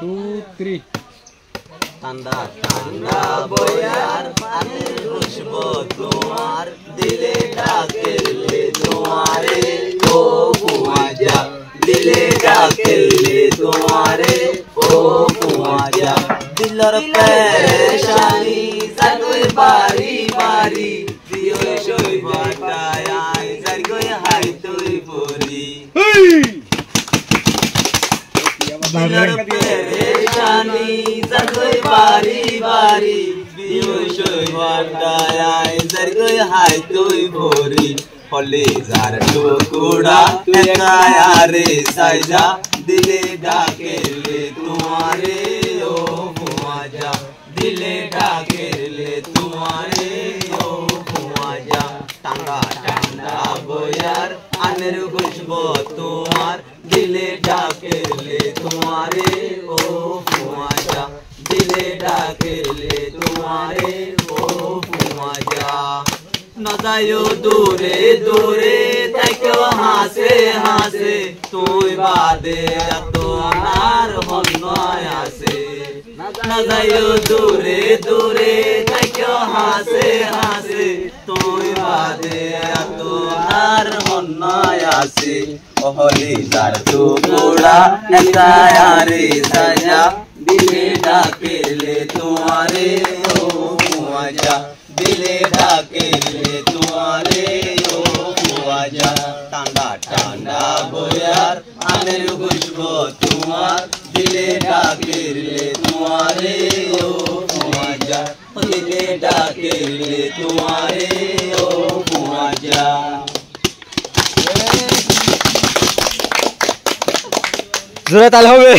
2, 3. ঠান্ডা ঠান্ডা বয়ার পানির খুশবু তোমার দিলে ডাকলে তোমারে ও কুয়াজা দিলে ডাকলে তোমারে ও কুয়াজা দিলর পেরেশানি জাগই বাড়ি বাড়ি দিও সই বাটায় আই জাগই হাই তুই পরি দিলর পেরেশানি জাগই বাড়ি বাড়ি দিও সই বাটায় আই জাগই হাই তুই পরি ফলে যার টুকুড়া একায়া রে সাইজা দিলে ডাকেলে তোমারে ও কুয়াজা দিলে ডাকেলে তোমারে ও কুয়াজা ঠান্ডা ঠান্ডা বয়ার আনের খুশবু তোমার দিলে ডাকেলে তোমারে ও কুয়াজা দিলে ডাকেলে তোমারে ও কুয়াজা না যাইও দূরে দূরে তাইকে হাসে হাসে তুই বাদে এত আর হন্যয় আসে না যাইও দূরে দূরে তাইকে হাসে হাসে তুই বাদে এত আর হন্যয় আসে ওহলি যার টুকুড়া একায়া রে সাজা দিলে ডাকেলে তোমারে ও কুয়াজা দিলে ডাকেলে তোমারে ও কুয়াজা ঠান্ডা ঠান্ডা বয়ার আনের খুশবু তোমার দিলে ডাকেলে তোমারে ও কুয়াজা দিলে ডাকেলে তোমারে ও কুয়াজা জোরে তাল হবে।